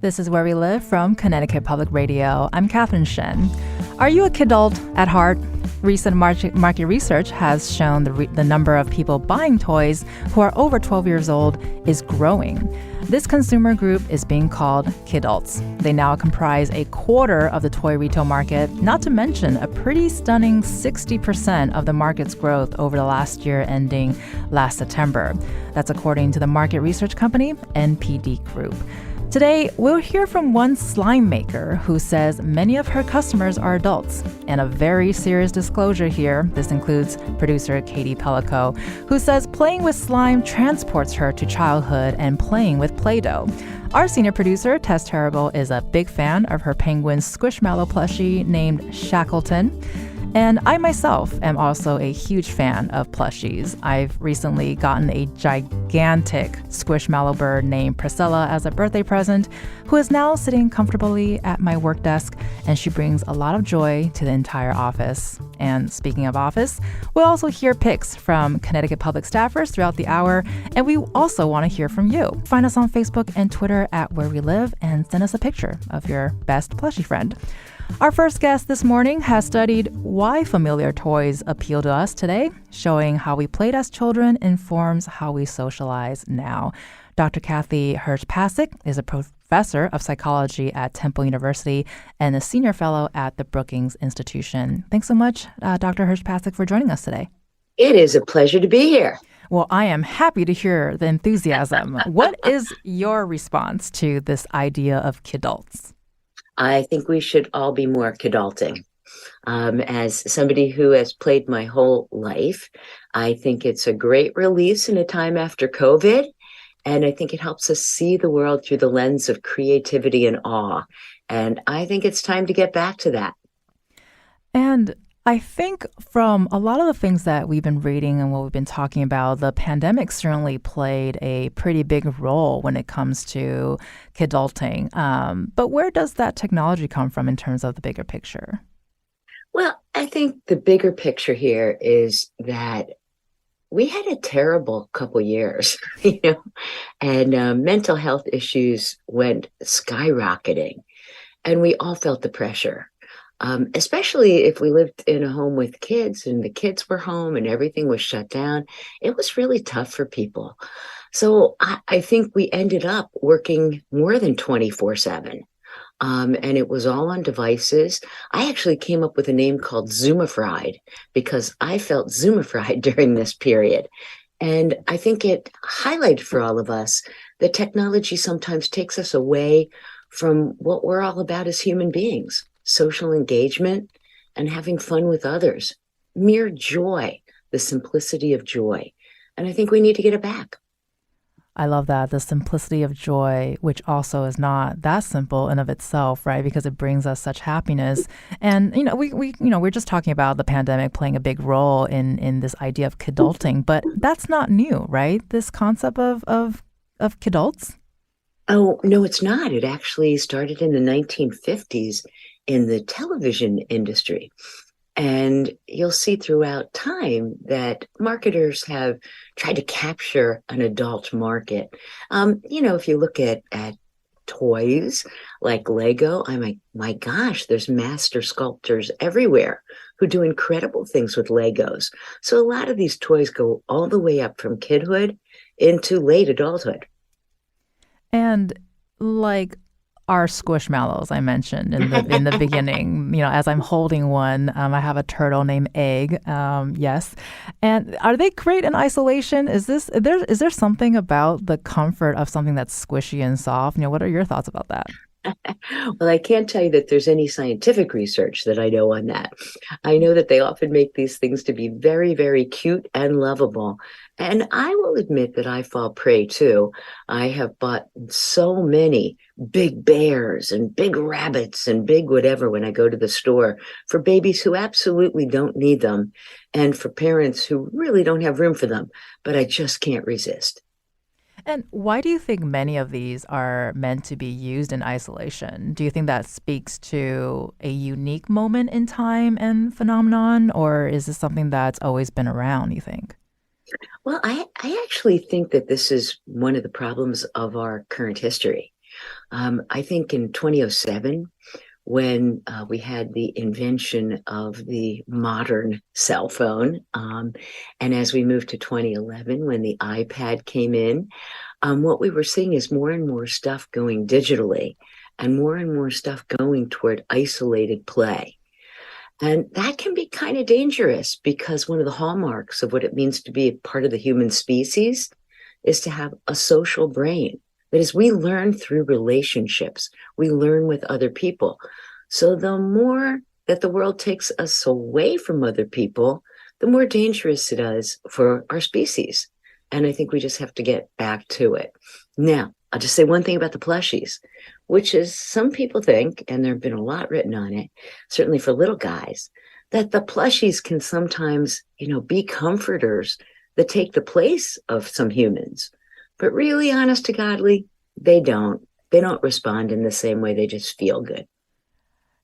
This is Where We Live from Connecticut Public Radio. I'm Catherine Shen. Are you a kidult at heart? Recent market research has shown the number of people buying toys who are over 12 years old is growing. This consumer group is being called kidults. They now comprise a quarter of the toy retail market, not to mention a pretty stunning 60% of the market's growth over the last year ending last September. That's according to the market research company NPD Group. Today, we'll hear from one slime maker who says many of her customers are adults. And a very serious disclosure here, this includes producer Katie Pellico, who says playing with slime transports her to childhood and playing with Play-Doh. Our senior producer, Tess Terrible, is a big fan of her penguin Squishmallow plushie named Shackleton. And I myself am also a huge fan of plushies. I've recently gotten a gigantic Squishmallow bird named Priscilla as a birthday present, who is now sitting comfortably at my work desk, and she brings a lot of joy to the entire office. And speaking of office, we'll also hear pics from Connecticut Public staffers throughout the hour, and we also want to hear from you. Find us on Facebook and Twitter at Where We Live and send us a picture of your best plushie friend. Our first guest this morning has studied why familiar toys appeal to us today, showing how we played as children informs how we socialize now. Dr. Kathy Hirsh-Pasek is a professor of psychology at Temple University and a senior fellow at the Brookings Institution. Thanks so much, Dr. Hirsh-Pasek, for joining us today. It is a pleasure to be here. Well, I am happy to hear the enthusiasm. What is your response to this idea of kidults? I think we should all be more kidulting. As somebody who has played my whole life, I think it's a great release in a time after COVID. And I think it helps us see the world through the lens of creativity and awe. And I think it's time to get back to that. And I think from a lot of the things that we've been reading and what we've been talking about, the pandemic certainly played a pretty big role when it comes to kidulting. But where does that technology come from in terms of the bigger picture? Well, I think the bigger picture here is that we had a terrible couple years, and mental health issues went skyrocketing, and we all felt the pressure. Especially if we lived in a home with kids and the kids were home and everything was shut down, it was really tough for people. So I think we ended up working more than 24/7. And it was all on devices. I actually came up with a name called Zoomifried because I felt Zoomifried during this period. And I think it highlighted for all of us that technology sometimes takes us away from what we're all about as human beings. Social engagement, and having fun with others. Mere joy, the simplicity of joy. And I think we need to get it back. I love that, the simplicity of joy, which also is not that simple in of itself, right? Because it brings us such happiness. And, we're just talking about the pandemic playing a big role in this idea of kidulting, but that's not new, right? This concept of kidults? Oh, no, it's not. It actually started in the 1950s. In the television industry. And you'll see throughout time that marketers have tried to capture an adult market. If you look at toys like Lego, my gosh, there's master sculptors everywhere who do incredible things with Legos. So a lot of these toys go all the way up from kidhood into late adulthood. And our Squishmallows I mentioned in the beginning, as I'm holding one, I have a turtle named Egg. Yes, and are they great in isolation? Is there something about the comfort of something that's squishy and soft? What are your thoughts about that? Well, I can't tell you that there's any scientific research that I know on that. I know that they often make these things to be very, very cute and lovable. And I will admit that I fall prey too. I have bought so many big bears and big rabbits and big whatever when I go to the store for babies who absolutely don't need them and for parents who really don't have room for them. But I just can't resist. And why do you think many of these are meant to be used in isolation? Do you think that speaks to a unique moment in time and phenomenon, or is this something that's always been around, you think? Well, I actually think that this is one of the problems of our current history. I think in 2007, when we had the invention of the modern cell phone, and as we moved to 2011, when the iPad came in, what we were seeing is more and more stuff going digitally and more stuff going toward isolated play. And that can be kind of dangerous because one of the hallmarks of what it means to be a part of the human species is to have a social brain. That is, we learn through relationships, we learn with other people. So the more that the world takes us away from other people, the more dangerous it is for our species. And I think we just have to get back to it. Now, I'll just say one thing about the plushies, which is some people think, and there have been a lot written on it, certainly for little guys, that the plushies can sometimes, be comforters that take the place of some humans. But really, honest to godly, they don't. They don't respond in the same way. They just feel good.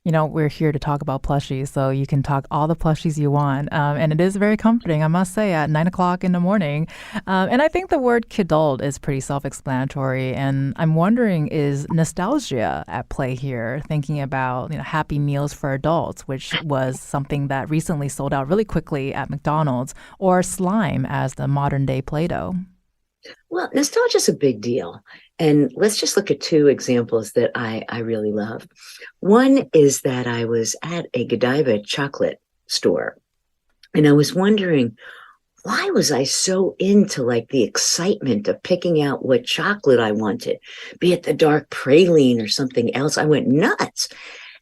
We're here to talk about plushies, so you can talk all the plushies you want. And it is very comforting, I must say, at 9 o'clock in the morning. And I think the word kidult is pretty self-explanatory. And I'm wondering, is nostalgia at play here, thinking about Happy Meals for adults, which was something that recently sold out really quickly at McDonald's, or slime as the modern day Play-Doh? Well, nostalgia is a big deal. And let's just look at two examples that I really love. One is that I was at a Godiva chocolate store, and I was wondering, why was I so into the excitement of picking out what chocolate I wanted, be it the dark praline or something else? I went nuts.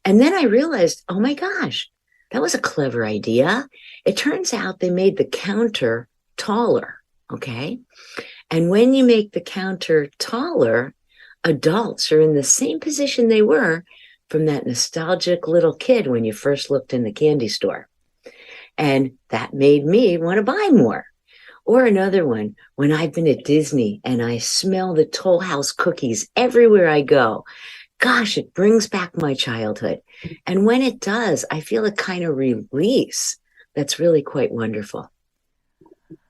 And then I realized, oh my gosh, that was a clever idea. It turns out they made the counter taller, okay? And when you make the counter taller, adults are in the same position they were from that nostalgic little kid when you first looked in the candy store. And that made me want to buy more. Or another one, when I've been at Disney and I smell the Toll House cookies everywhere I go, gosh, it brings back my childhood. And when it does, I feel a kind of release that's really quite wonderful.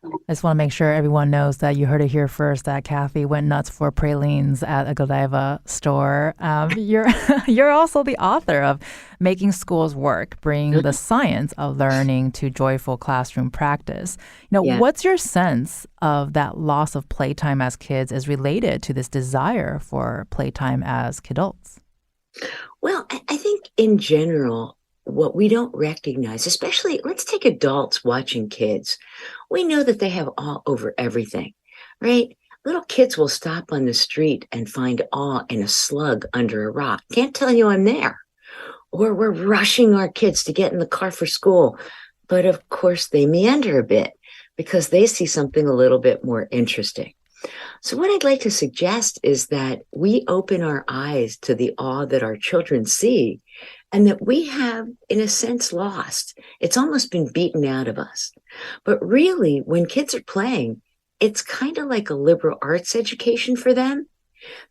I just want to make sure everyone knows that you heard it here first, that Kathy went nuts for pralines at a Godiva store. You're also the author of Making Schools Work, Bringing the Science of Learning to Joyful Classroom Practice. What's your sense of that loss of playtime as kids is related to this desire for playtime as kidults? Well, I think in general, what we don't recognize, especially let's take adults watching kids. We know that they have awe over everything, right? Little kids will stop on the street and find awe in a slug under a rock. Can't tell you I'm there. Or we're rushing our kids to get in the car for school. But of course, they meander a bit because they see something a little bit more interesting. So what I'd like to suggest is that we open our eyes to the awe that our children see and that we have, in a sense, lost. It's almost been beaten out of us. But really, when kids are playing, it's kind of like a liberal arts education for them.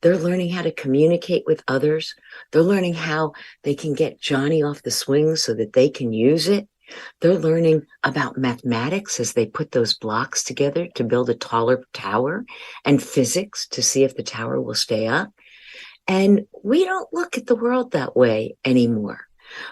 They're learning how to communicate with others. They're learning how they can get Johnny off the swing so that they can use it. They're learning about mathematics as they put those blocks together to build a taller tower, and physics to see if the tower will stay up. And we don't look at the world that way anymore.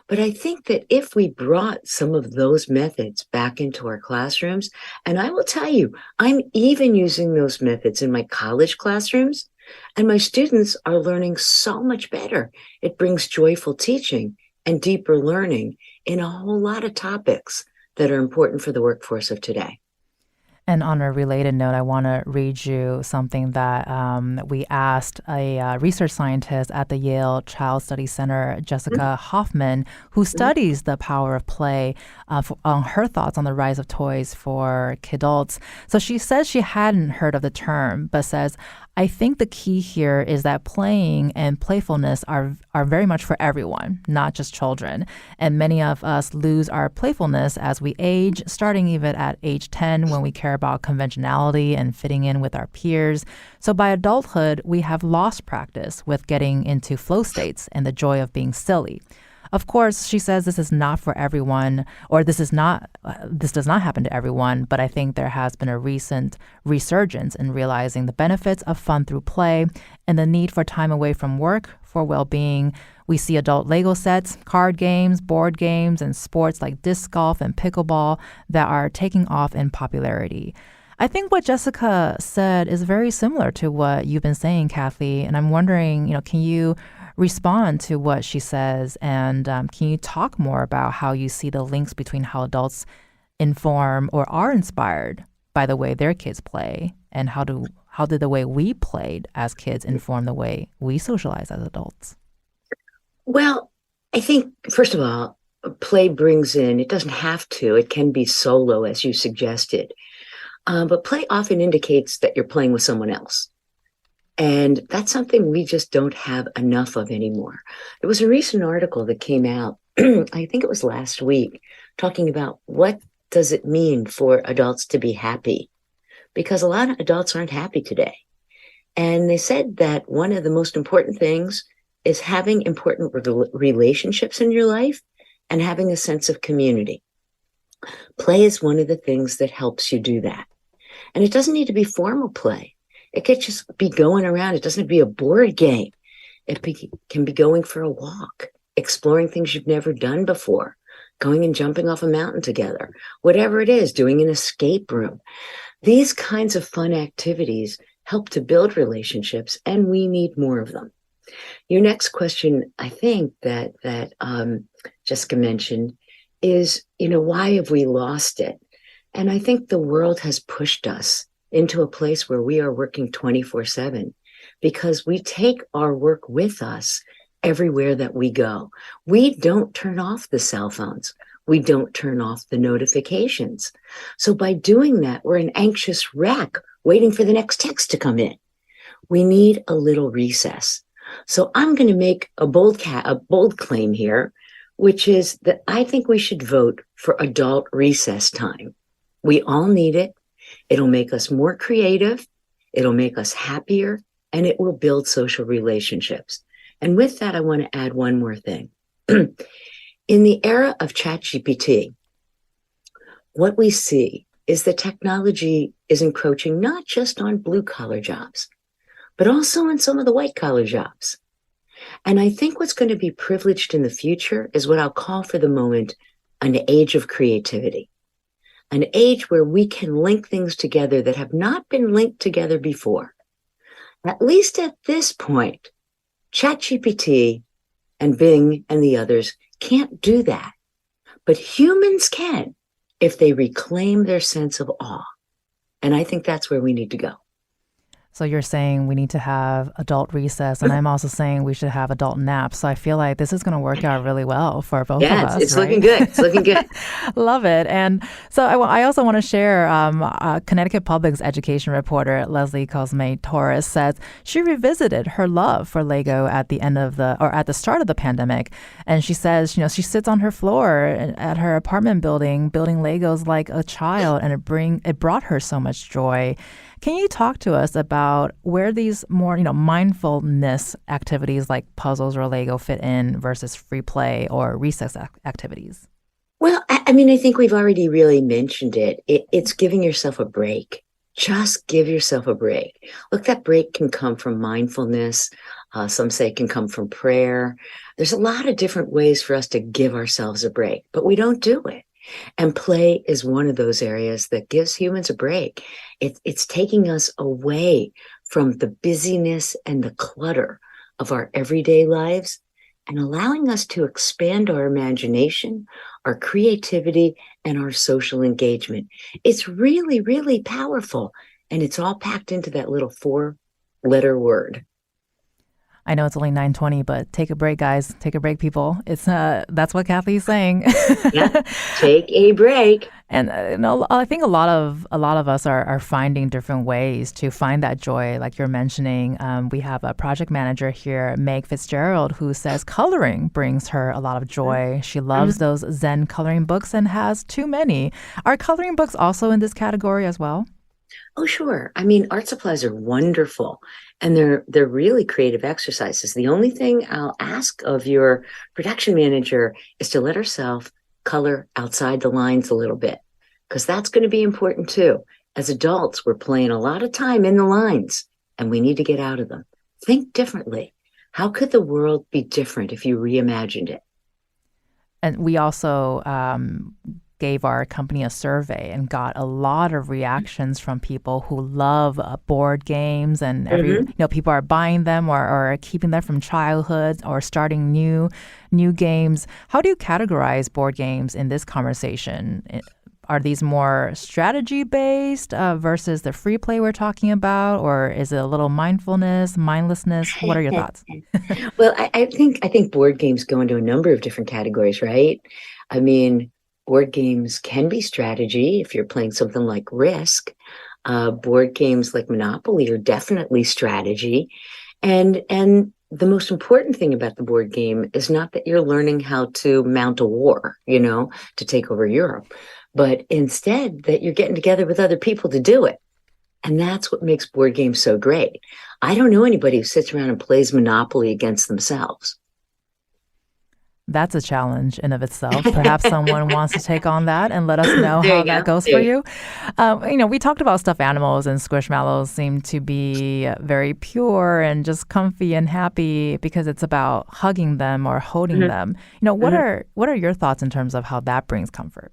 But I think that if we brought some of those methods back into our classrooms, and I will tell you, I'm even using those methods in my college classrooms, and my students are learning so much better. It brings joyful teaching and deeper learning in a whole lot of topics that are important for the workforce of today. And on a related note, I want to read you something that we asked a research scientist at the Yale Child Studies Center, Jessica Hoffman, who studies the power of play, on her thoughts on the rise of toys for kidults. So she says she hadn't heard of the term, but says, I think the key here is that playing and playfulness are very much for everyone, not just children. And many of us lose our playfulness as we age, starting even at age 10 when we care about conventionality and fitting in with our peers. So by adulthood, we have lost practice with getting into flow states and the joy of being silly. Of course, she says this is not for everyone, or this does not happen to everyone, but I think there has been a recent resurgence in realizing the benefits of fun through play and the need for time away from work for well-being. We see adult Lego sets, card games, board games, and sports like disc golf and pickleball that are taking off in popularity. I think what Jessica said is very similar to what you've been saying, Kathy, and I'm wondering, can you respond to what she says, and can you talk more about how you see the links between how adults inform or are inspired by the way their kids play, and how did the way we played as kids inform the way we socialize as adults? Well, I think, first of all, play brings in, it doesn't have to, it can be solo, as you suggested. But play often indicates that you're playing with someone else. And that's something we just don't have enough of anymore. There was a recent article that came out, I think it was last week, talking about what does it mean for adults to be happy? Because a lot of adults aren't happy today. And they said that one of the most important things is having important relationships in your life and having a sense of community. Play is one of the things that helps you do that. And it doesn't need to be formal play. It could just be going around. It doesn't have to be a board game. Can be going for a walk, exploring things you've never done before, going and jumping off a mountain together, whatever it is, doing an escape room. These kinds of fun activities help to build relationships, and we need more of them. Your next question, I think that Jessica mentioned, is, why have we lost it? And I think the world has pushed us into a place where we are working 24/7 because we take our work with us everywhere that we go. We don't turn off the cell phones. We don't turn off the notifications. So by doing that, we're an anxious wreck waiting for the next text to come in. We need a little recess. So I'm going to make a bold claim here, which is that I think we should vote for adult recess time. We all need it. It'll make us more creative. It'll make us happier, and it will build social relationships. And with that, I want to add one more thing. In the era of ChatGPT, what we see is that technology is encroaching not just on blue-collar jobs, but also on some of the white-collar jobs. And I think what's going to be privileged in the future is what I'll call for the moment an age of creativity, an age where we can link things together that have not been linked together before. At least at this point, ChatGPT and Bing and the others can't do that. But humans can if they reclaim their sense of awe. And I think that's where we need to go. So you're saying we need to have adult recess, and I'm also saying we should have adult naps. So I feel like this is going to work out really well for both of us. It's looking good. It's looking good. Love it. And so I also want to share Connecticut Public's education reporter, Leslie Cosme-Torres, says she revisited her love for Lego at the start of the pandemic. And she says, she sits on her floor at her apartment building Legos like a child, and it brought her so much joy. Can you talk to us about where these more, mindfulness activities like puzzles or Lego fit in versus free play or recess activities? Well, I think we've already really mentioned it. It's giving yourself a break. Just give yourself a break. Look, that break can come from mindfulness. Some say it can come from prayer. There's a lot of different ways for us to give ourselves a break, but we don't do it. And play is one of those areas that gives humans a break. It's taking us away from the busyness and the clutter of our everyday lives and allowing us to expand our imagination, our creativity, and our social engagement. It's really, really powerful. And it's all packed into that little 4-letter word. I know it's only 9:20, but take a break, guys. Take a break, people. It's that's what Kathy's saying. Yeah, take a break. And I think a lot of us are finding different ways to find that joy. Like you're mentioning, we have a project manager here, Meg Fitzgerald, who says coloring brings her a lot of joy. She loves those Zen coloring books and has too many. Are coloring books also in this category as well? Oh, sure. I mean, art supplies are wonderful and they're really creative exercises. The only thing I'll ask of your production manager is to let herself color outside the lines a little bit, because that's going to be important too. As adults, we're playing a lot of time in the lines and we need to get out of them. Think differently. How could the world be different if you reimagined it? And we also gave our company a survey and got a lot of reactions from people who love board games, and people are buying them or keeping them from childhood or starting new games. How do you categorize board games in this conversation? Are these more strategy based versus the free play we're talking about, or is it a little mindlessness? What are your thoughts? Well, I think board games go into a number of different categories, right? I mean, board games can be strategy if you're playing something like Risk. Board games like Monopoly are definitely strategy. And the most important thing about the board game is not that you're learning how to mount a war, to take over Europe, but instead that you're getting together with other people to do it. And that's what makes board games so great. I don't know anybody who sits around and plays Monopoly against themselves. That's a challenge in of itself. Perhaps someone wants to take on that and let us know There how you that go. goes for you. We talked about stuffed animals, and squishmallows seem to be very pure and just comfy and happy because it's about hugging them or holding them. What are your thoughts in terms of how that brings comfort?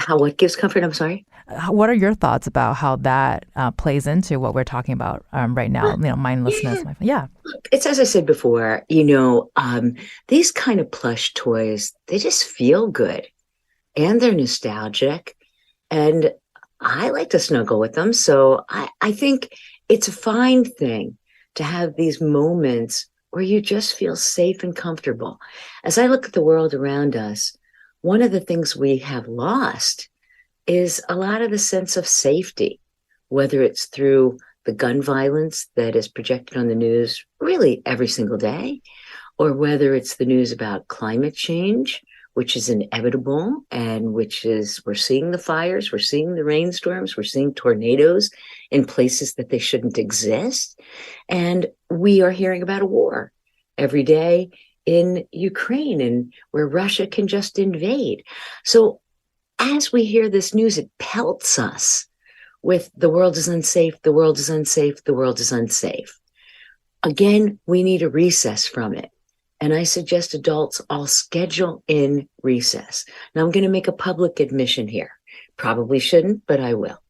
What gives comfort? I'm sorry. What are your thoughts about how that plays into what we're talking about right now? Mindlessness. Yeah. It's as I said before, these kind of plush toys, they just feel good and they're nostalgic. And I like to snuggle with them. So I think it's a fine thing to have these moments where you just feel safe and comfortable. As I look at the world around us, one of the things we have lost is a lot of the sense of safety, whether it's through the gun violence that is projected on the news really every single day, or whether it's the news about climate change, which is inevitable and we're seeing the fires, we're seeing the rainstorms, we're seeing tornadoes in places that they shouldn't exist. And we are hearing about a war every day in Ukraine and where Russia can just invade. So as we hear this news, it pelts us with the world is unsafe, the world is unsafe, the world is unsafe. Again, we need a recess from it. And I suggest adults all schedule in recess. Now I'm going to make a public admission here. Probably shouldn't, but I will.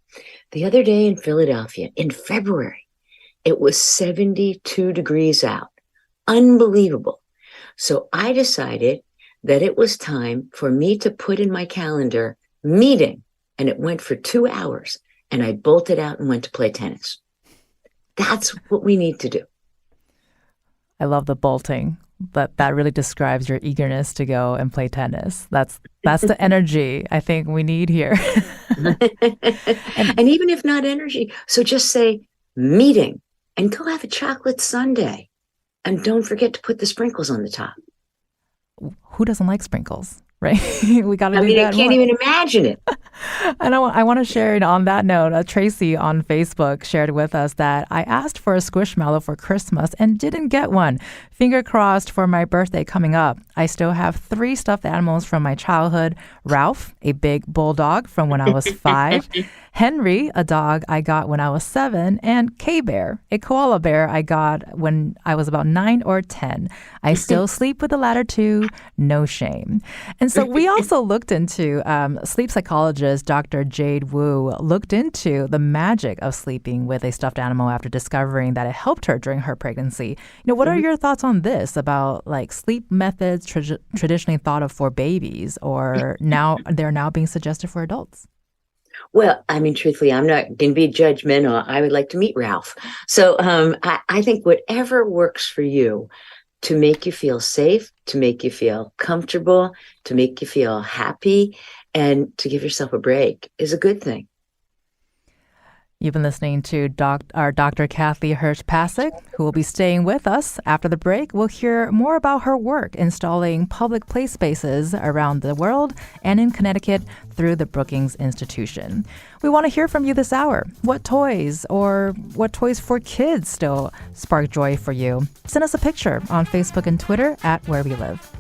The other day in Philadelphia, in February, it was 72 degrees out. Unbelievable. So I decided that it was time for me to put in my calendar meeting, and it went for 2 hours, and I bolted out and went to play tennis. That's what we need to do. I love the bolting, but that really describes your eagerness to go and play tennis. That's the energy I think we need here. And even if not energy, so just say meeting and go have a chocolate sundae. And don't forget to put the sprinkles on the top. Who doesn't like sprinkles, right? We got to do that. I can't even imagine it. And I want to share it on that note. Tracy on Facebook shared with us that I asked for a squishmallow for Christmas and didn't get one. Finger crossed for my birthday coming up. I still have 3 stuffed animals from my childhood. Ralph, a big bulldog from when I was 5. Henry, a dog I got when I was 7. And K-Bear, a koala bear I got when I was about 9 or 10. I still sleep with the latter 2. No shame. And so we also looked into sleep psychologist Dr. Jade Wu looked into the magic of sleeping with a stuffed animal after discovering that it helped her during her pregnancy. What are your thoughts on this about like sleep methods traditionally thought of for babies, or they're now being suggested for adults? Well, I mean, truthfully, I'm not going to be judgmental. I would like to meet Ralph. So I think whatever works for you to make you feel safe, to make you feel comfortable, to make you feel happy, and to give yourself a break is a good thing. You've been listening to our Dr. Kathy Hirsh-Pasek, who will be staying with us after the break. We'll hear more about her work installing public play spaces around the world and in Connecticut through the Brookings Institution. We want to hear from you this hour. What toys for kids still spark joy for you? Send us a picture on Facebook and Twitter at Where We Live.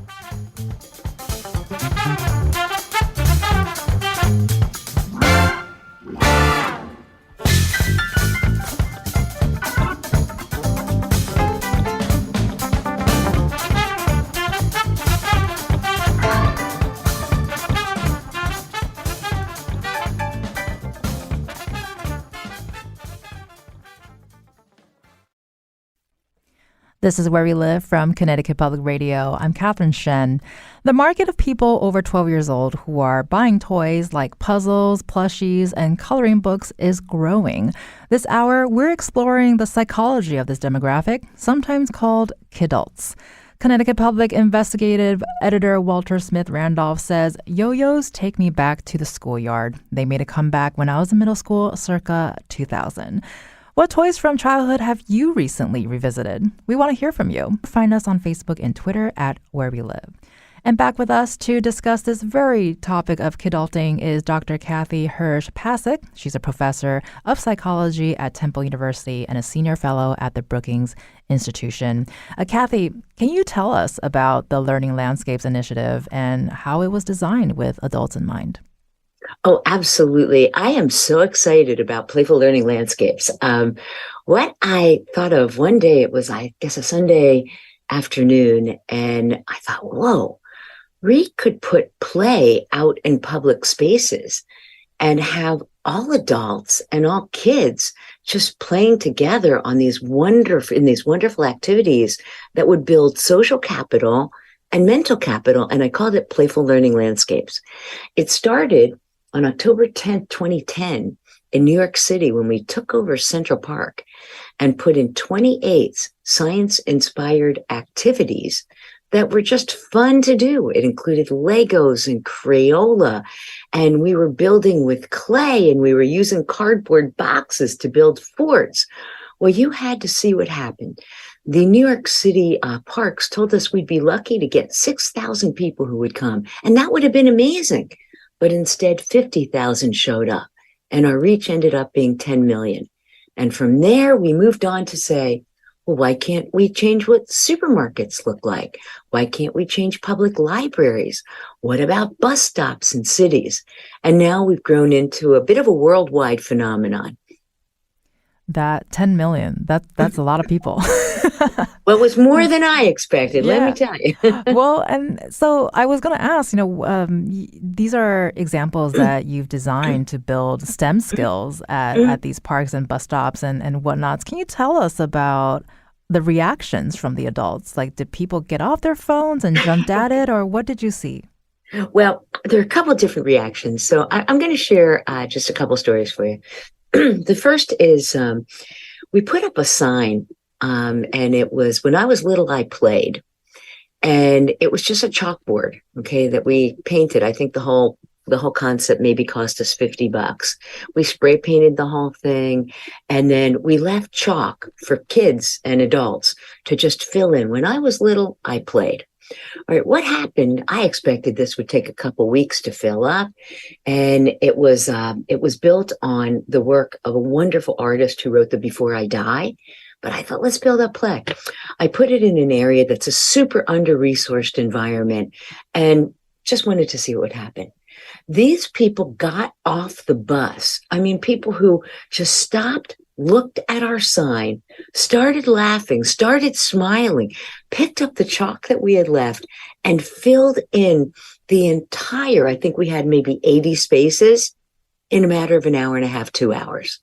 This is Where We Live from Connecticut Public Radio. I'm Catherine Shen. The market of people over 12 years old who are buying toys like puzzles, plushies, and coloring books is growing. This hour, we're exploring the psychology of this demographic, sometimes called kidults. Connecticut Public investigative editor Walter Smith Randolph says, yo-yos take me back to the schoolyard. They made a comeback when I was in middle school circa 2000. What toys from childhood have you recently revisited? We want to hear from you. Find us on Facebook and Twitter at Where We Live. And back with us to discuss this very topic of kidulting is Dr. Kathy Hirsh-Pasek. She's a professor of psychology at Temple University and a senior fellow at the Brookings Institution. Kathy, can you tell us about the Learning Landscapes Initiative and how it was designed with adults in mind? Oh, absolutely. I am so excited about Playful Learning Landscapes. What I thought of one day, it was, I guess, a Sunday afternoon, and I thought, whoa, we could put play out in public spaces and have all adults and all kids just playing together on these wonderful activities that would build social capital and mental capital. And I called it Playful Learning Landscapes. It started on October 10th, 2010, in New York City, when we took over Central Park and put in 28 science-inspired activities that were just fun to do. It included Legos and Crayola, and we were building with clay, and we were using cardboard boxes to build forts. Well, you had to see what happened. The New York City parks told us we'd be lucky to get 6,000 people who would come, and that would have been amazing. But instead, 50,000 showed up, and our reach ended up being 10 million. And from there, we moved on to say, well, why can't we change what supermarkets look like? Why can't we change public libraries? What about bus stops in cities? And now we've grown into a bit of a worldwide phenomenon. That 10 million, that's a lot of people. Well, it was more than I expected, let me tell you. Well, and so I was going to ask, these are examples that you've designed to build STEM skills at these parks and bus stops and whatnots. Can you tell us about the reactions from the adults? Like, did people get off their phones and jump at it, or what did you see? Well, there are a couple of different reactions. So I'm going to share just a couple stories for you. The first is we put up a sign, and it was, when I was little, I played. And it was just a chalkboard, okay, that we painted. I think the whole concept maybe cost us $50. We spray painted the whole thing, and then we left chalk for kids and adults to just fill in. When I was little, I played. All right, what happened? I expected this would take a couple weeks to fill up, and it was built on the work of a wonderful artist who wrote the Before I Die. But I thought, let's build up play. I put it in an area that's a super under-resourced environment, and just wanted to see what would happen. These people got off the bus. I mean, people who just stopped, looked at our sign, started laughing, started smiling, picked up the chalk that we had left, and filled in the entire, I think we had maybe 80 spaces in a matter of an hour and a half, 2 hours.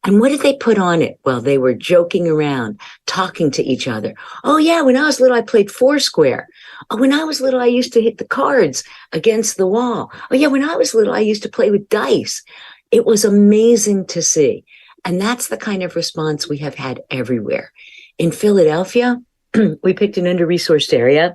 And what did they put on it? Well, they were joking around, talking to each other. Oh, yeah, when I was little, I played Foursquare. Oh, when I was little, I used to hit the cards against the wall. Oh, yeah, when I was little, I used to play with dice. It was amazing to see. And that's the kind of response we have had everywhere. In Philadelphia, we picked an under-resourced area.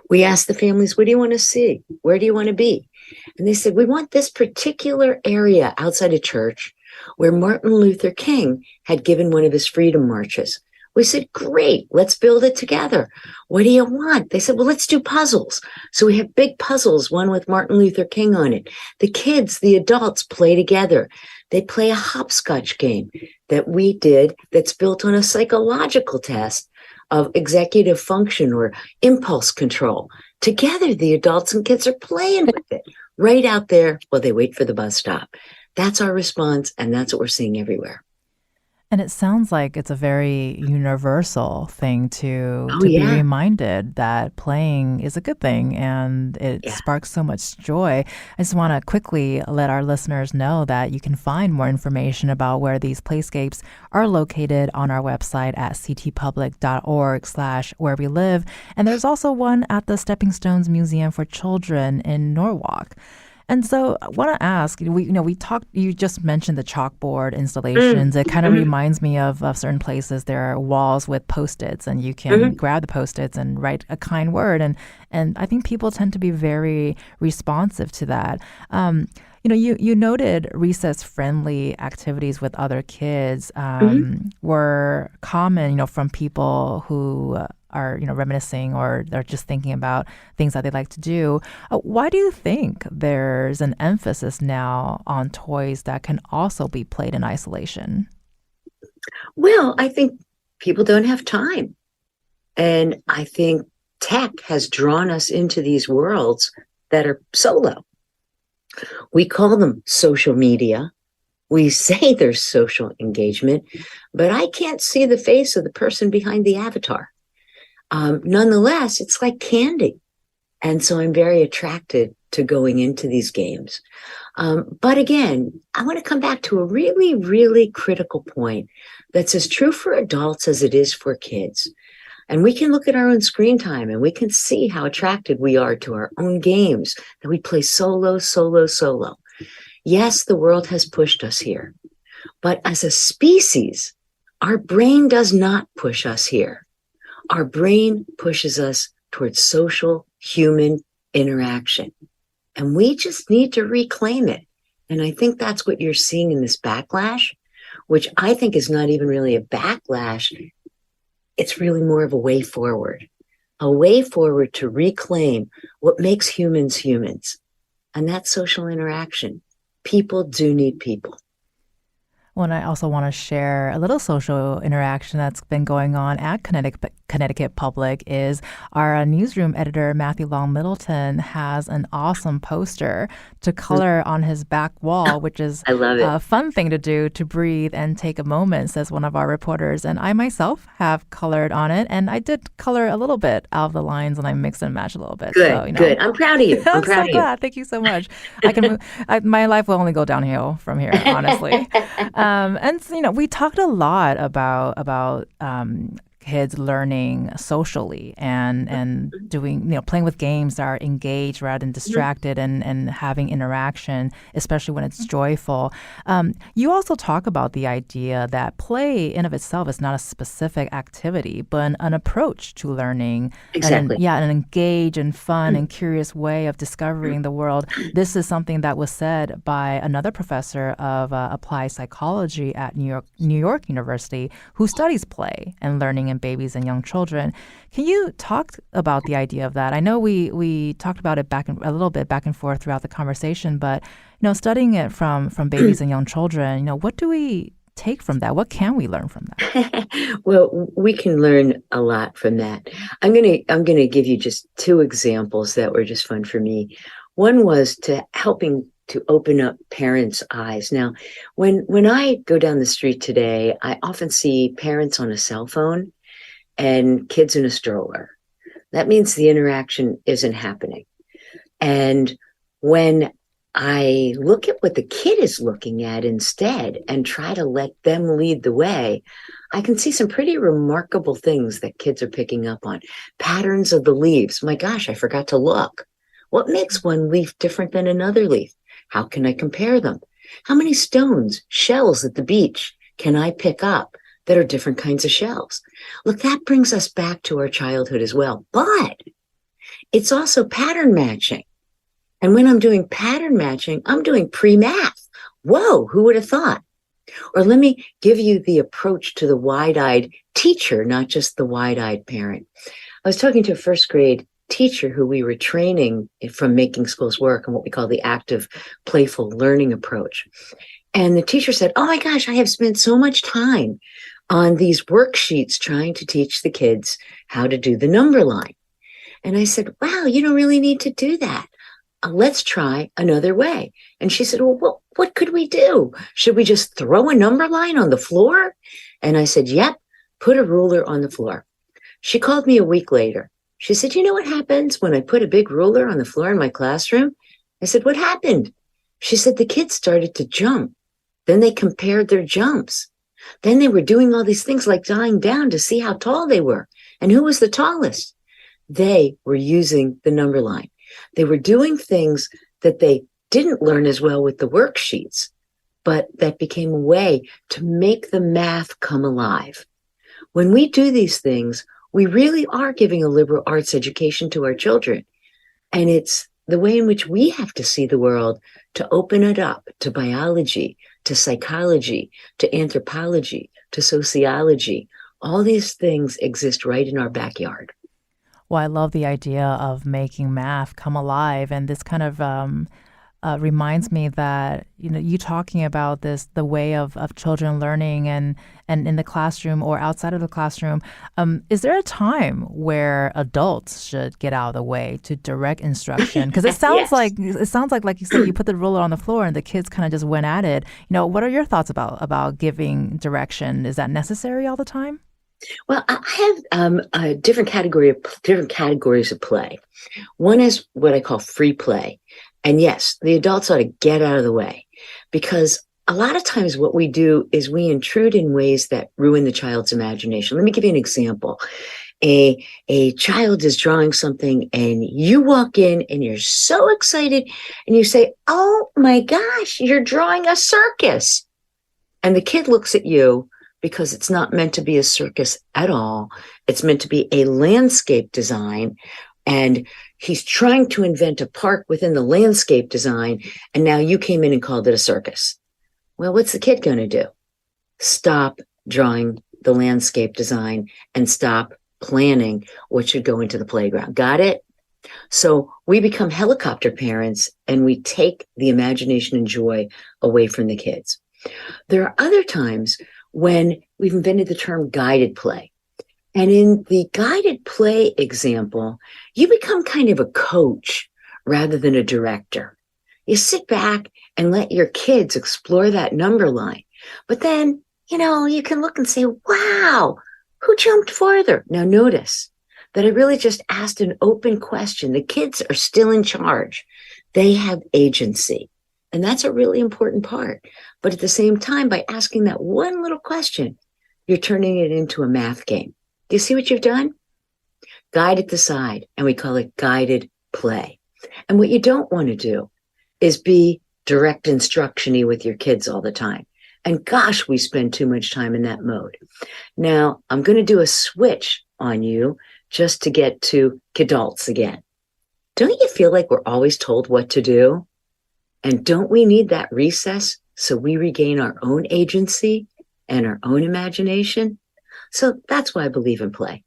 We asked the families, what do you want to see? Where do you want to be? And they said, we want this particular area outside a church where Martin Luther King had given one of his freedom marches. We said, great, let's build it together. What do you want? They said, well, let's do puzzles. So we have big puzzles, one with Martin Luther King on it. The kids, the adults play together. They play a hopscotch game that we did that's built on a psychological test of executive function or impulse control. Together, the adults and kids are playing with it right out there while they wait for the bus stop. That's our response, and that's what we're seeing everywhere. And it sounds like it's a very universal thing to Yeah. be reminded that playing is a good thing and it sparks so much joy. I just want to quickly let our listeners know that you can find more information about where these playscapes are located on our website at ctpublic.org/where we live. And there's also one at the Stepping Stones Museum for Children in Norwalk. And so I want to ask, we talked, you just mentioned the chalkboard installations. It kind of reminds me of certain places. There are walls with Post-its and you can grab the Post-its and write a kind word. And I think people tend to be very responsive to that. You noted recess-friendly activities with other kids were common, from people who are, reminiscing or they're just thinking about things that they like to do. Why do you think there's an emphasis now on toys that can also be played in isolation? Well, I think people don't have time. And I think tech has drawn us into these worlds that are solo. We call them social media. We say there's social engagement, but I can't see the face of the person behind the avatar. Nonetheless, it's like candy. And so I'm very attracted to going into these games. But again, I want to come back to a really, really critical point that's as true for adults as it is for kids. And we can look at our own screen time and we can see how attracted we are to our own games that we play solo. Yes, the world has pushed us here. But as a species, our brain does not push us here. Our brain pushes us towards social human interaction. And we just need to reclaim it. And I think that's what you're seeing in this backlash, which I think is not even really a backlash. It's really more of a way forward to reclaim what makes humans humans. And that's social interaction. People do need people. Well, and I also want to share a little social interaction that's been going on at Connecticut Public is our newsroom editor, Matthew Long Middleton, has an awesome poster to color on his back wall, which is I love it. A fun thing to do, to breathe and take a moment, says one of our reporters. And I myself have colored on it, and I did color a little bit out of the lines, and I mixed and matched a little bit. Good, so, good. I'm proud of you. I'm proud so glad. Thank you so much. I can move. My life will only go downhill from here, honestly. We talked a lot about kids learning socially and doing, playing with games that are engaged rather than distracted and having interaction, especially when it's joyful. You also talk about the idea that play in of itself is not a specific activity, but an approach to learning. Exactly. An engaged and fun and curious way of discovering the world. This is something that was said by another professor of applied psychology at New York University who studies play and learning in babies and young children. Can you talk about the idea of that? I know we talked about it a little bit back and forth throughout the conversation, but studying it from babies and young children, what do we take from that? What can we learn from that? Well, we can learn a lot from that. I'm gonna give you just two examples that were just fun for me. One was helping to open up parents' eyes. Now, when I go down the street today, I often see parents on a cell phone and kids in a stroller. That means the interaction isn't happening. And when I look at what the kid is looking at instead and try to let them lead the way, I can see some pretty remarkable things that kids are picking up on. Patterns of the leaves. My gosh, I forgot to look. What makes one leaf different than another leaf? How can I compare them? How many stones, shells at the beach can I pick up that are different kinds of shells? Look, that brings us back to our childhood as well. But it's also pattern matching. And when I'm doing pattern matching, I'm doing pre-math. Whoa, who would have thought? Or let me give you the approach to the wide-eyed teacher, not just the wide-eyed parent. I was talking to a first grade teacher who we were training from Making Schools Work and what we call the active, playful learning approach. And the teacher said, oh my gosh, I have spent so much time on these worksheets trying to teach the kids how to do the number line. And I said, wow, you don't really need to do that. Let's try another way. And she said, well, what could we do? Should we just throw a number line on the floor? And I said, yep, put a ruler on the floor. She called me a week later. She said, you know what happens when I put a big ruler on the floor in my classroom? I said, what happened? She said, the kids started to jump. Then they compared their jumps. Then they were doing all these things like dying down to see how tall they were. And who was the tallest? They were using the number line. They were doing things that they didn't learn as well with the worksheets, but that became a way to make the math come alive. When we do these things, we really are giving a liberal arts education to our children. And it's the way in which we have to see the world to open it up to biology, to psychology, to anthropology, to sociology. All these things exist right in our backyard. Well, I love the idea of making math come alive, and this kind of reminds me that you talking about this, the way of children learning and in the classroom or outside of the classroom. Is there a time where adults should get out of the way to direct instruction? Because it sounds like you said, you put the ruler on the floor and the kids kind of just went at it. What are your thoughts about giving direction? Is that necessary all the time? Well, I have different categories of play. One is what I call free play. And yes, the adults ought to get out of the way, because a lot of times what we do is we intrude in ways that ruin the child's imagination. Let me give you an example. A child is drawing something and you walk in and you're so excited and you say, oh my gosh, you're drawing a circus. And the kid looks at you, because it's not meant to be a circus at all. It's meant to be a landscape design. And he's trying to invent a park within the landscape design. And now you came in and called it a circus. Well, what's the kid going to do? Stop drawing the landscape design and stop planning what should go into the playground. Got it? So we become helicopter parents and we take the imagination and joy away from the kids. There are other times when we've invented the term guided play. And in the guided play example, you become kind of a coach rather than a director. You sit back and let your kids explore that number line. But then, you can look and say, wow, who jumped farther? Now notice that I really just asked an open question. The kids are still in charge. They have agency. And that's a really important part. But at the same time, by asking that one little question, you're turning it into a math game. Do you see what you've done? Guide it aside, and we call it guided play. And what you don't want to do is be direct instruction-y with your kids all the time. And gosh, we spend too much time in that mode. Now, I'm going to do a switch on you just to get to kidults again. Don't you feel like we're always told what to do? And don't we need that recess so we regain our own agency and our own imagination? So that's why I believe in play.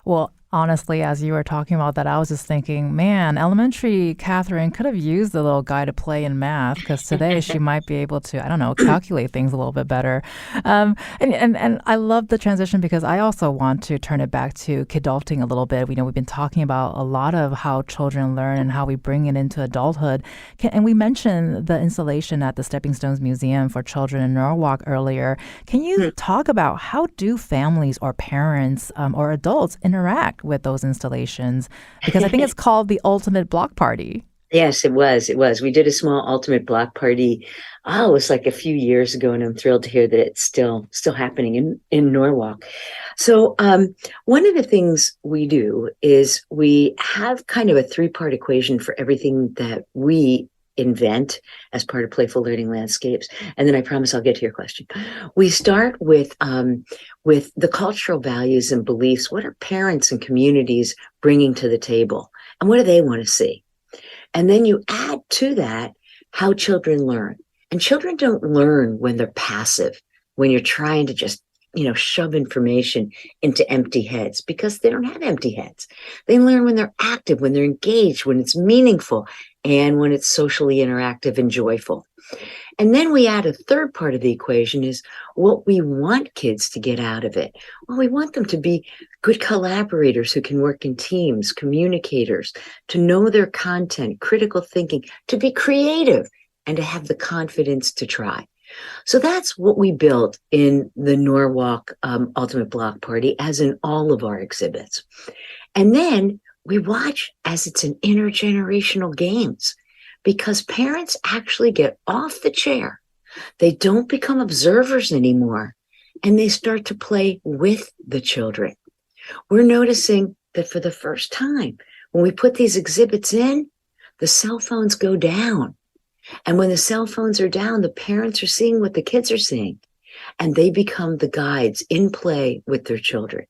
Well, honestly, as you were talking about that, I was just thinking, man, elementary Catherine could have used a little guided play in math, because today she might be able to, calculate things a little bit better. And I love the transition, because I also want to turn it back to kidulting a little bit. We've been talking about a lot of how children learn and how we bring it into adulthood. And we mentioned the installation at the Stepping Stones Museum for Children in Norwalk earlier. Can you talk about how do families or parents or adults interact with those installations? Because I think it's called the Ultimate Block Party. Yes, it was. We did a small ultimate block party. It was like a few years ago, and I'm thrilled to hear that it's still happening in Norwalk. So one of the things we do is we have kind of a 3-part equation for everything that we invent as part of Playful Learning Landscapes. And then I promise I'll get to your question. We start with the cultural values and beliefs. What are parents and communities bringing to the table? And what do they want to see? And then you add to that how children learn. And children don't learn when they're passive, when you're trying to just, shove information into empty heads, because they don't have empty heads. They learn when they're active, when they're engaged, when it's meaningful, and when it's socially interactive and joyful. And then we add a third part of the equation is what we want kids to get out of it. Well, we want them to be good collaborators who can work in teams, communicators, to know their content, critical thinking, to be creative, and to have the confidence to try. So that's what we built in the Norwalk Ultimate Block Party, as in all of our exhibits. And then we watch as it's an intergenerational games, because parents actually get off the chair. They don't become observers anymore, and they start to play with the children. We're noticing that for the first time, when we put these exhibits in, the cell phones go down. And when the cell phones are down, the parents are seeing what the kids are seeing, and they become the guides in play with their children.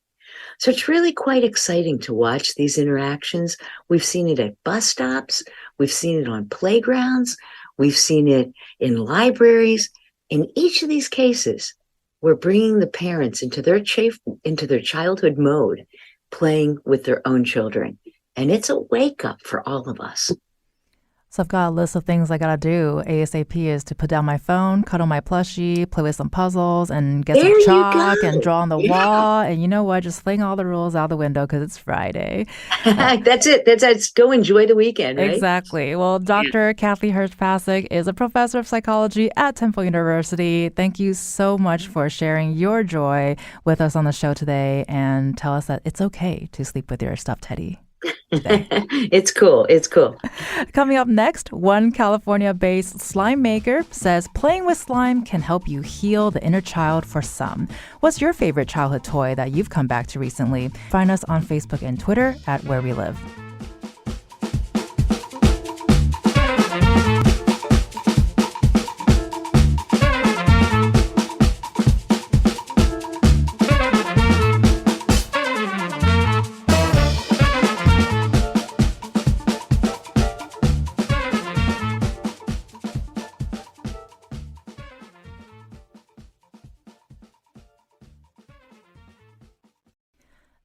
So it's really quite exciting to watch these interactions. We've seen it at bus stops. We've seen it on playgrounds. We've seen it in libraries. In each of these cases, we're bringing the parents into their childhood mode, playing with their own children. And it's a wake up for all of us. So I've got a list of things I got to do ASAP is to put down my phone, cuddle my plushie, play with some puzzles, and get some chalk and draw on the wall. And you know what? Just fling all the rules out the window because it's Friday. That's it. That's go enjoy the weekend, right? Exactly. Well, Dr. Kathy Hirsh-Pasek is a professor of psychology at Temple University. Thank you so much for sharing your joy with us on the show today, and tell us that it's okay to sleep with your stuffed teddy. It's cool. It's cool. Coming up next, one California-based slime maker says playing with slime can help you heal the inner child for some. What's your favorite childhood toy that you've come back to recently? Find us on Facebook and Twitter at Where We Live.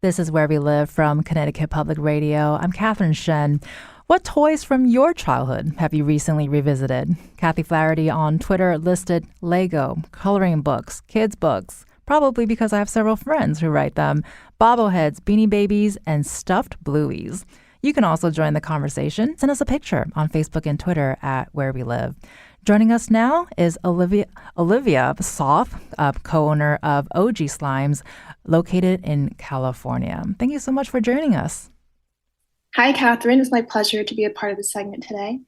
This is Where We Live from Connecticut Public Radio. I'm Catherine Shen. What toys from your childhood have you recently revisited? Kathy Flaherty on Twitter listed Lego, coloring books, kids' books, probably because I have several friends who write them, bobbleheads, Beanie Babies, and stuffed blueies. You can also join the conversation. Send us a picture on Facebook and Twitter at Where We Live. Joining us now is Olivia Soth, co-owner of OG Slimes, located in California. Thank you so much for joining us. Hi, Catherine. It's my pleasure to be a part of the segment today.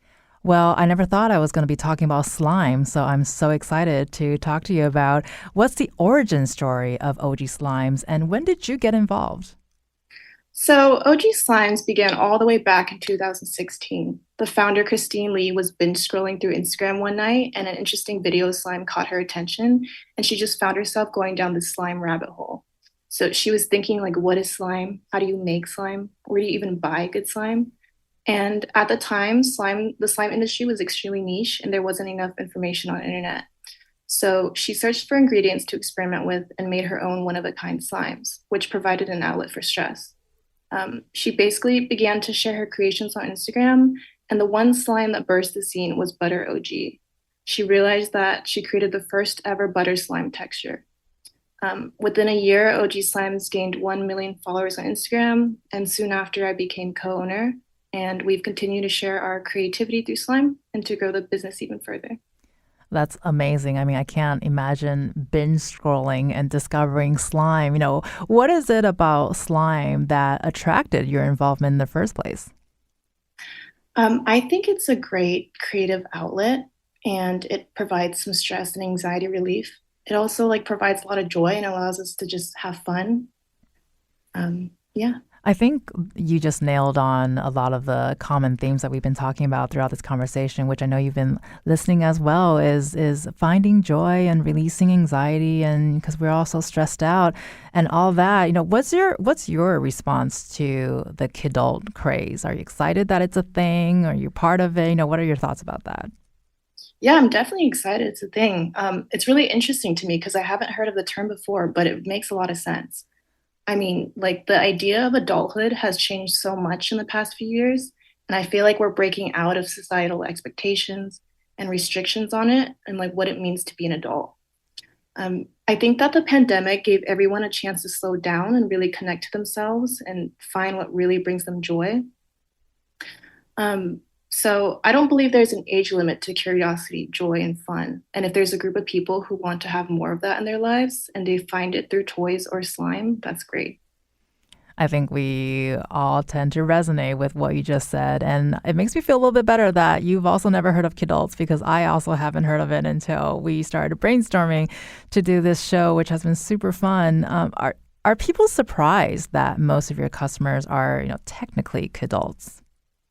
Well, I never thought I was going to be talking about slime, so I'm so excited to talk to you about what's the origin story of OG Slimes and when did you get involved? So OG Slimes began all the way back in 2016. The founder, Christine Lee, was binge scrolling through Instagram one night and an interesting video of slime caught her attention, and she just found herself going down this slime rabbit hole. So she was thinking, like, what is slime? How do you make slime? Where do you even buy good slime? And at the time, the slime industry was extremely niche and there wasn't enough information on the internet. So she searched for ingredients to experiment with and made her own one-of-a-kind slimes, which provided an outlet for stress. She basically began to share her creations on Instagram, and the one slime that burst the scene was Butter OG. She realized that she created the first ever butter slime texture. Within a year, OG Slimes gained 1 million followers on Instagram, and soon after I became co-owner, and we've continued to share our creativity through slime and to grow the business even further. That's amazing. I mean, I can't imagine binge scrolling and discovering slime. What is it about slime that attracted your involvement in the first place? I think it's a great creative outlet, and it provides some stress and anxiety relief. It also provides a lot of joy and allows us to just have fun. Yeah. I think you just nailed on a lot of the common themes that we've been talking about throughout this conversation, which I know you've been listening as well, is finding joy and releasing anxiety, and because we're all so stressed out and all that. What's your response to the kidult craze? Are you excited that it's a thing? Are you part of it? What are your thoughts about that? Yeah, I'm definitely excited. It's a thing. It's really interesting to me because I haven't heard of the term before, but it makes a lot of sense. I mean, like the idea of adulthood has changed so much in the past few years, and I feel like we're breaking out of societal expectations and restrictions on it and like what it means to be an adult. I think that the pandemic gave everyone a chance to slow down and really connect to themselves and find what really brings them joy. Um, so I don't believe there's an age limit to curiosity, joy, and fun. And if there's a group of people who want to have more of that in their lives and they find it through toys or slime, that's great. I think we all tend to resonate with what you just said. And it makes me feel a little bit better that you've also never heard of kidults because I also haven't heard of it until we started brainstorming to do this show, which has been super fun. Are people surprised that most of your customers are, technically kidults?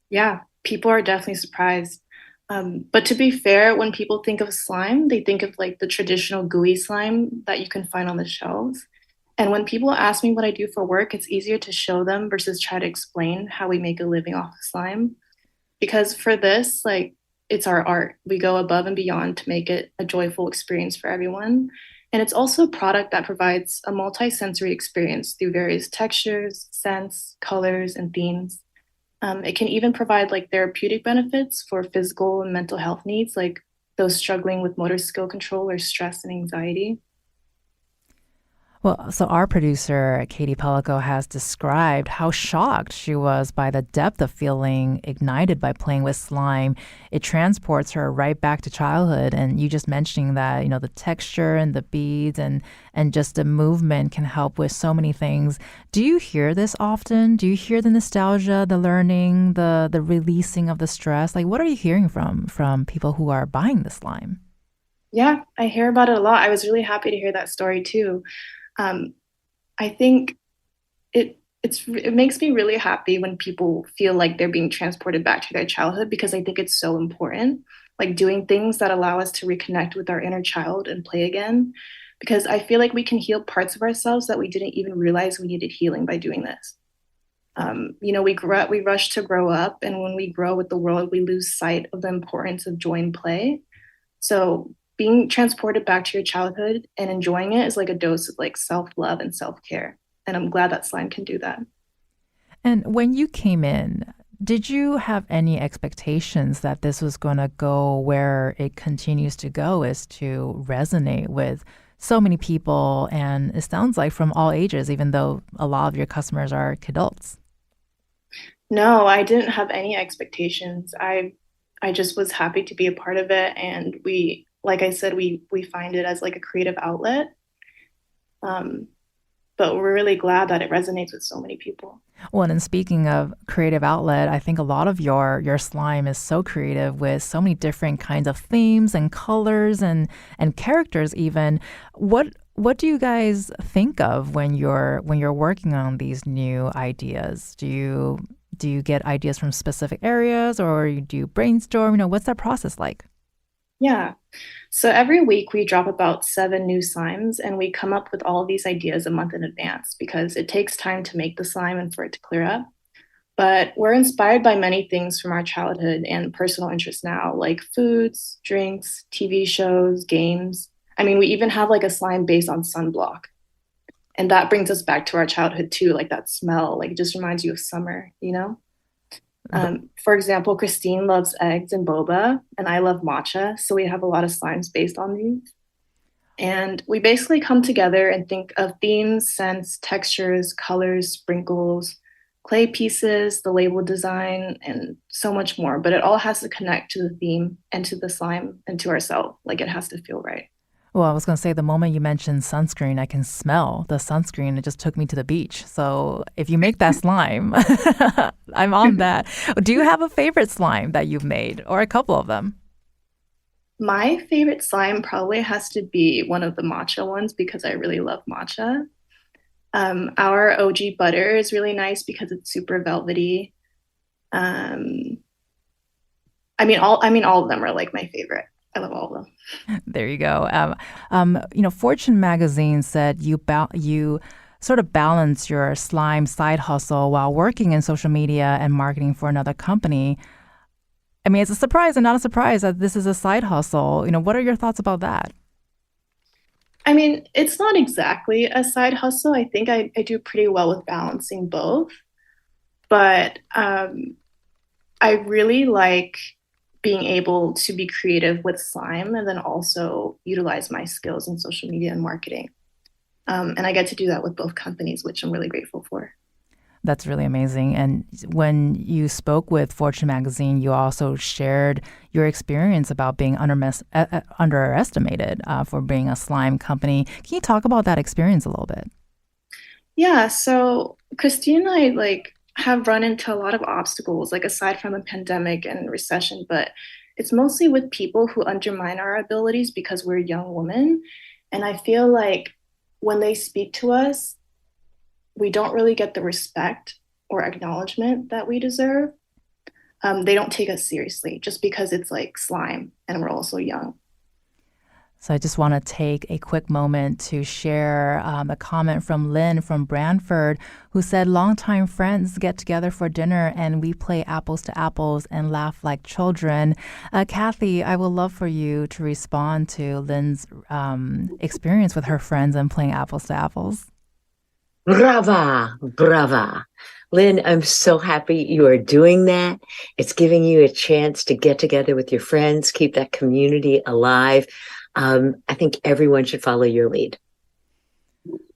Yeah, people are definitely surprised. But to be fair, when people think of slime, they think of like the traditional gooey slime that you can find on the shelves. And when people ask me what I do for work, it's easier to show them versus try to explain how we make a living off of slime. Because for this, like, it's our art. We go above and beyond to make it a joyful experience for everyone. And it's also a product that provides a multi-sensory experience through various textures, scents, colors, and themes. It can even provide like therapeutic benefits for physical and mental health needs, like those struggling with motor skill control or stress and anxiety. Well, so our producer, Katie Pellico, has described how shocked she was by the depth of feeling ignited by playing with slime. It transports her right back to childhood. And you just mentioning that, the texture and the beads and just the movement can help with so many things. Do you hear this often? Do you hear the nostalgia, the learning, the releasing of the stress? Like, what are you hearing from people who are buying the slime? Yeah, I hear about it a lot. I was really happy to hear that story too. Um, I think it makes me really happy when people feel like they're being transported back to their childhood because I think it's so important. Like doing things that allow us to reconnect with our inner child and play again. Because I feel like we can heal parts of ourselves that we didn't even realize we needed healing by doing this. We rush to grow up, and when we grow with the world, we lose sight of the importance of joy and play. So being transported back to your childhood and enjoying it is like a dose of like self-love and self-care. And I'm glad that slime can do that. And when you came in, did you have any expectations that this was going to go where it continues to go, is to resonate with so many people? And it sounds like from all ages, even though a lot of your customers are kidults. No, I didn't have any expectations. I just was happy to be a part of it, and we, like I said, we find it as like a creative outlet. Um, but we're really glad that it resonates with so many people. Well, and speaking of creative outlet, I think a lot of your slime is so creative with so many different kinds of themes and colors and characters even. What do you guys think of when you're working on these new ideas? Do you get ideas from specific areas or do you brainstorm? What's that process like? Yeah. So every week we drop about 7 new slimes and we come up with all of these ideas a month in advance because it takes time to make the slime and for it to clear up. But we're inspired by many things from our childhood and personal interests now, like foods, drinks, TV shows, games. I mean, we even have like a slime based on sunblock. And that brings us back to our childhood too, like that smell, like it just reminds you of summer, you know? For example, Christine loves eggs and boba, and I love matcha. So we have a lot of slimes based on these. And we basically come together and think of themes, scents, textures, colors, sprinkles, clay pieces, the label design, and so much more. But it all has to connect to the theme and to the slime and to ourselves. Like it has to feel right. Well, I was going to say the moment you mentioned sunscreen, I can smell the sunscreen. It just took me to the beach. So if you make that slime, I'm on that. Do you have a favorite slime that you've made or a couple of them? My favorite slime probably has to be one of the matcha ones because I really love matcha. Our OG butter is really nice because it's super velvety. Um, all of them are like my favorite. I love all of them. There you go. Fortune magazine said you sort of balance your slime side hustle while working in social media and marketing for another company. I mean, it's a surprise and not a surprise that this is a side hustle. What are your thoughts about that? I mean, it's not exactly a side hustle. I think I do pretty well with balancing both, but I really like being able to be creative with slime and then also utilize my skills in social media and marketing. And I get to do that with both companies, which I'm really grateful for. That's really amazing. And when you spoke with Fortune magazine, you also shared your experience about being underestimated for being a slime company. Can you talk about that experience a little bit? Yeah, so Christine and I have run into a lot of obstacles, aside from the pandemic and recession, but it's mostly with people who undermine our abilities because we're young women. And I feel like when they speak to us, we don't really get the respect or acknowledgement that we deserve. They don't take us seriously just because it's like slime and we're also young. So I just want to take a quick moment to share a comment from Lynn from Brantford, who said, longtime friends get together for dinner and we play apples to apples and laugh like children. Kathy, I would love for you to respond to Lynn's experience with her friends and playing apples to apples. Brava, brava. Lynn, I'm so happy you are doing that. It's giving you a chance to get together with your friends, keep that community alive. I think everyone should follow your lead.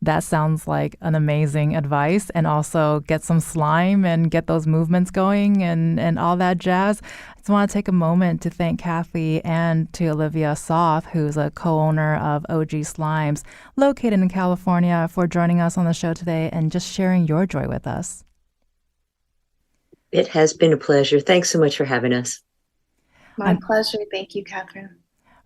That sounds like an amazing advice, and also get some slime and get those movements going and all that jazz. I just want to take a moment to thank Kathy and to Olivia Soth, who's a co-owner of OG Slimes, located in California, for joining us on the show today and just sharing your joy with us. It has been a pleasure. Thanks so much for having us. My pleasure. Thank you, Catherine.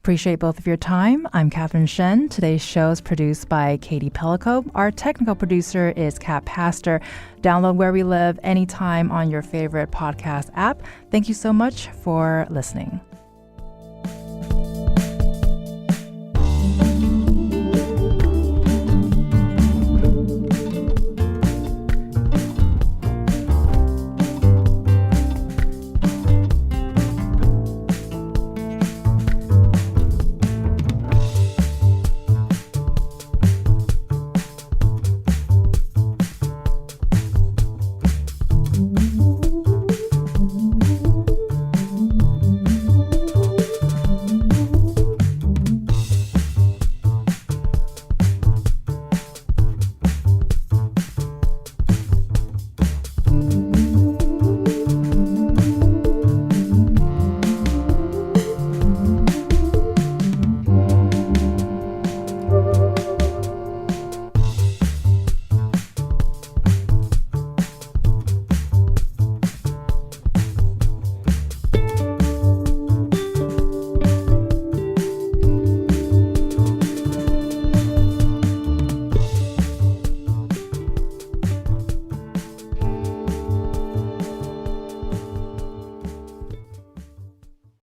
Appreciate both of your time. I'm Catherine Shen. Today's show is produced by Katie Pellico. Our technical producer is Kat Pastor. Download Where We Live anytime on your favorite podcast app. Thank you so much for listening.